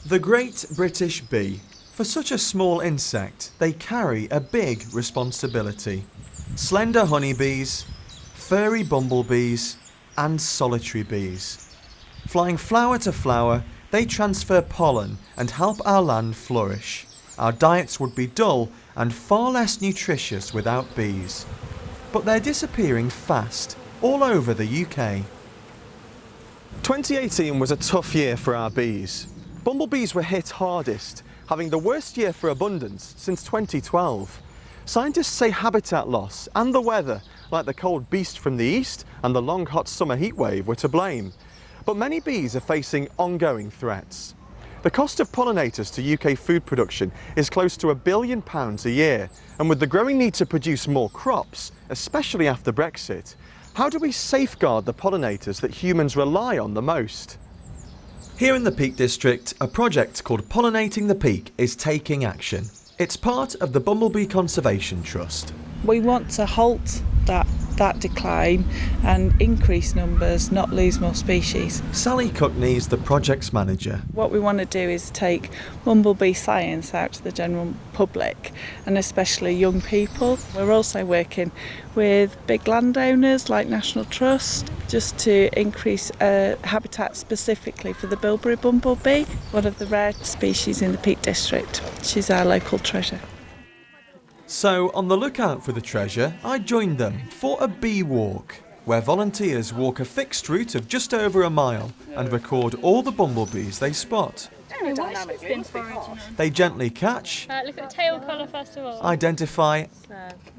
The Great British Bee. For such a small insect, they carry a big responsibility. Slender honeybees, furry bumblebees, and solitary bees. Flying flower to flower, they transfer pollen and help our land flourish. Our diets would be dull and far less nutritious without bees. But they're disappearing fast, all over the UK. 2018 was a tough year for our bees. Bumblebees were hit hardest, having the worst year for abundance since 2012. Scientists say habitat loss and the weather, like the cold beast from the east and the long hot summer heatwave, were to blame. But many bees are facing ongoing threats. The cost of pollinators to UK food production is close to £1 billion a year, and with the growing need to produce more crops, especially after Brexit, how do we safeguard the pollinators that humans rely on the most? Here in the Peak District, a project called Pollinating the Peak is taking action. It's part of the Bumblebee Conservation Trust. We want to halt that decline and increase numbers, not lose more species. Sally Cuckney is the project's manager. What we want to do is take bumblebee science out to the general public and especially young people. We're also working with big landowners like National Trust just to increase habitat specifically for the bilberry bumblebee, one of the rare species in the Peak District. She's our local treasure. So, on the lookout for the treasure, I joined them for a bee walk, where volunteers walk a fixed route of just over a mile and record all the bumblebees they spot. They gently catch, look at the tail colour first of all. Identify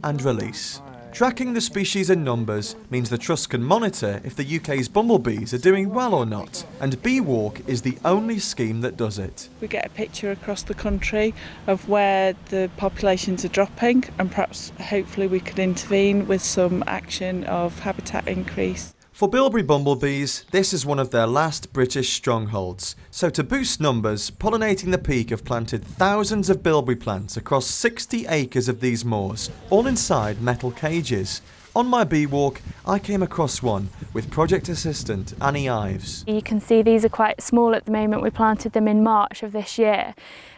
and release. Tracking the species and numbers means the Trust can monitor if the UK's bumblebees are doing well or not, and Bee Walk is the only scheme that does it. We get a picture across the country of where the populations are dropping, and perhaps hopefully we could intervene with some action of habitat increase. For bilberry bumblebees, this is one of their last British strongholds. So to boost numbers, Pollinating the Peak have planted thousands of bilberry plants across 60 acres of these moors, all inside metal cages. On my bee walk, I came across one with project assistant Annie Ives. You can see these are quite small at the moment. We planted them in March of this year.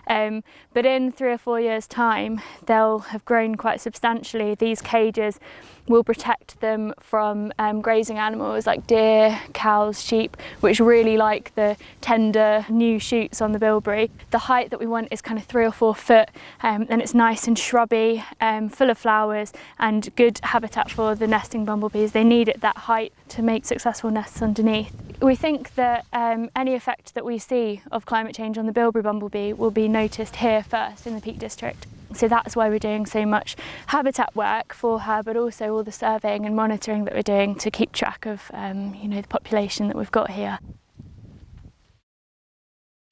But in 3 or 4 years' time, they'll have grown quite substantially. These cages will protect them from grazing animals like deer, cows, sheep, which really like the tender new shoots on the bilberry. The height that we want is kind of 3 or 4 foot, and it's nice and shrubby, full of flowers and good habitat for the nesting bumblebees. They need it that height to make successful nests underneath. We think that any effect that we see of climate change on the bilberry bumblebee will be noticed here first in the Peak District. So that's why we're doing so much habitat work for her, but also all the surveying and monitoring that we're doing to keep track of the population that we've got here.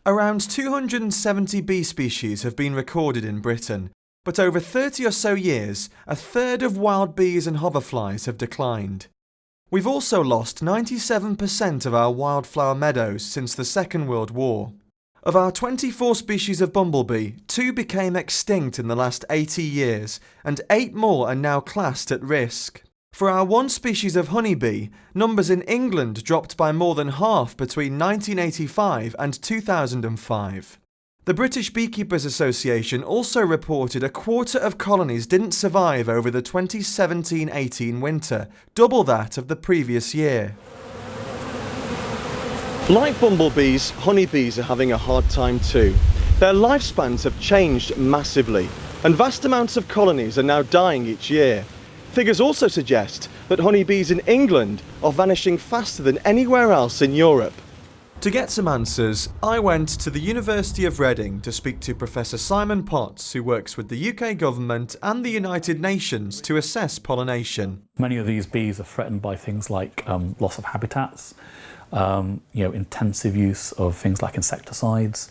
Around 270 bee species have been recorded in Britain, but over 30 or so years, a third of wild bees and hoverflies have declined. We've also lost 97% of our wildflower meadows since the Second World War. Of our 24 species of bumblebee, 2 became extinct in the last 80 years, and 8 more are now classed at risk. For our 1 species of honeybee, numbers in England dropped by more than half between 1985 and 2005. The British Beekeepers Association also reported a quarter of colonies didn't survive over the 2017-18 winter, double that of the previous year. Like bumblebees, honeybees are having a hard time too. Their lifespans have changed massively, and vast amounts of colonies are now dying each year. Figures also suggest that honeybees in England are vanishing faster than anywhere else in Europe. To get some answers, I went to the University of Reading to speak to Professor Simon Potts, who works with the UK government and the United Nations to assess pollination. Many of these bees are threatened by things like loss of habitats, intensive use of things like insecticides,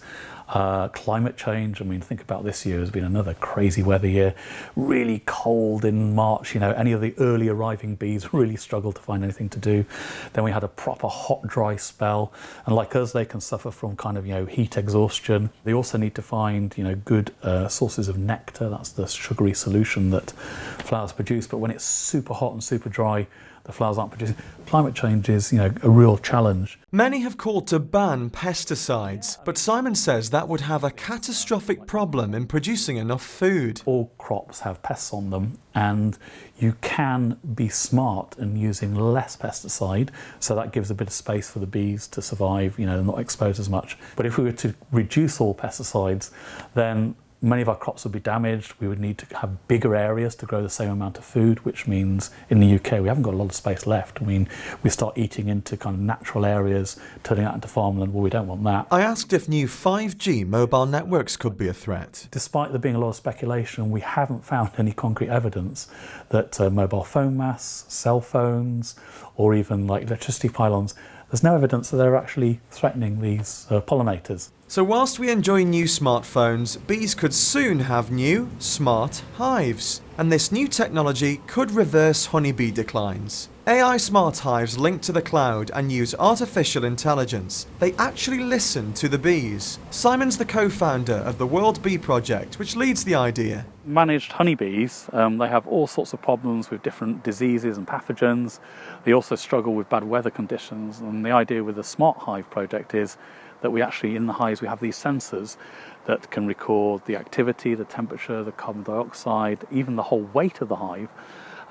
Climate change, I mean, think about this year has been another crazy weather year. Really cold in March, you know, any of the early arriving bees really struggled to find anything to do. Then we had a proper hot, dry spell. And like us, they can suffer from kind of, you know, heat exhaustion. They also need to find, you know, good sources of nectar. That's the sugary solution that flowers produce. But when it's super hot and super dry, the flowers aren't producing. Climate change is, you know, a real challenge. Many have called to ban pesticides, but Simon says that would have a catastrophic problem in producing enough food. All crops have pests on them, and you can be smart in using less pesticide, so that gives a bit of space for the bees to survive, you know, not exposed as much. But if we were to reduce all pesticides, then many of our crops would be damaged. We would need to have bigger areas to grow the same amount of food, which means in the UK we haven't got a lot of space left. I mean, we start eating into kind of natural areas, turning out into farmland. Well, we don't want that. I asked if new 5G mobile networks could be a threat. Despite there being a lot of speculation, we haven't found any concrete evidence that mobile phone masts, cell phones, or even like electricity pylons, there's no evidence that they're actually threatening these pollinators. So whilst we enjoy new smartphones, bees could soon have new, smart hives. And this new technology could reverse honeybee declines. AI smart hives link to the cloud and use artificial intelligence. They actually listen to the bees. Simon's the co-founder of the World Bee Project, which leads the idea. Managed honeybees, they have all sorts of problems with different diseases and pathogens. They also struggle with bad weather conditions. And the idea with the Smart Hive project is that we actually, in the hives, we have these sensors that can record the activity, the temperature, the carbon dioxide, even the whole weight of the hive.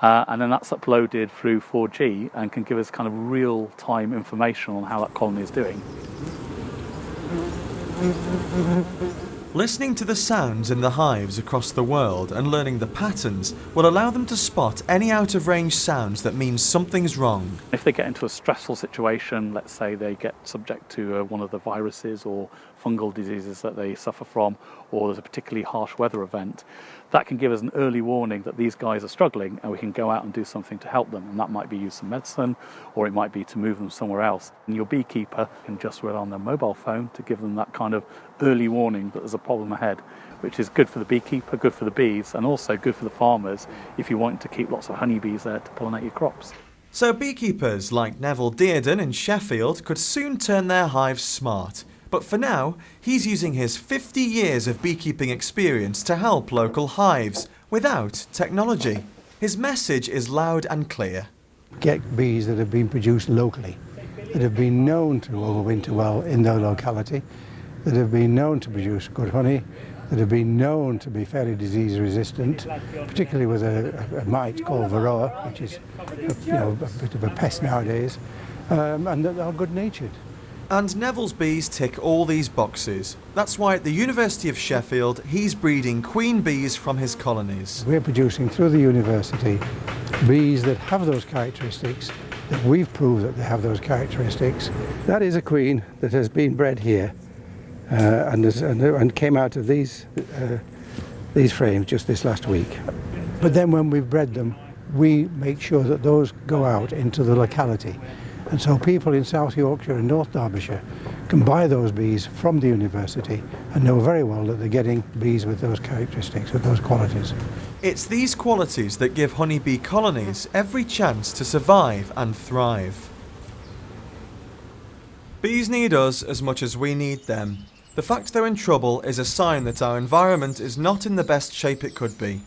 And then that's uploaded through 4G and can give us kind of real-time information on how that colony is doing. Listening to the sounds in the hives across the world and learning the patterns will allow them to spot any out-of-range sounds that mean something's wrong. If they get into a stressful situation, let's say they get subject to one of the viruses or fungal diseases that they suffer from, or there's a particularly harsh weather event, that can give us an early warning that these guys are struggling and we can go out and do something to help them. And that might be use some medicine, or it might be to move them somewhere else. And your beekeeper can just rely on their mobile phone to give them that kind of early warning that there's a problem ahead, which is good for the beekeeper, good for the bees, and also good for the farmers if you want to keep lots of honeybees there to pollinate your crops. So beekeepers like Neville Dearden in Sheffield could soon turn their hives smart. But for now, he's using his 50 years of beekeeping experience to help local hives without technology. His message is loud and clear. Get bees that have been produced locally, that have been known to overwinter well in their locality, that have been known to produce good honey, that have been known to be fairly disease resistant, particularly with a mite called Varroa, which is a bit of a pest nowadays, and that are good natured. And Neville's bees tick all these boxes. That's why at the University of Sheffield, he's breeding queen bees from his colonies. We're producing through the university bees that have those characteristics, that we've proved that they have those characteristics. That is a queen that has been bred here and came out of these frames just this last week. But then when we've bred them, we make sure that those go out into the locality. And so people in South Yorkshire and North Derbyshire can buy those bees from the university and know very well that they're getting bees with those characteristics, with those qualities. It's these qualities that give honeybee colonies every chance to survive and thrive. Bees need us as much as we need them. The fact they're in trouble is a sign that our environment is not in the best shape it could be.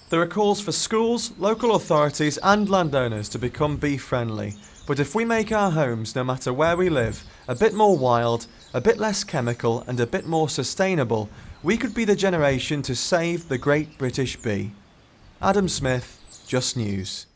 There are calls for schools, local authorities and landowners to become bee friendly. But if we make our homes, no matter where we live, a bit more wild, a bit less chemical and a bit more sustainable, we could be the generation to save the great British bee. Adam Smith, Just News.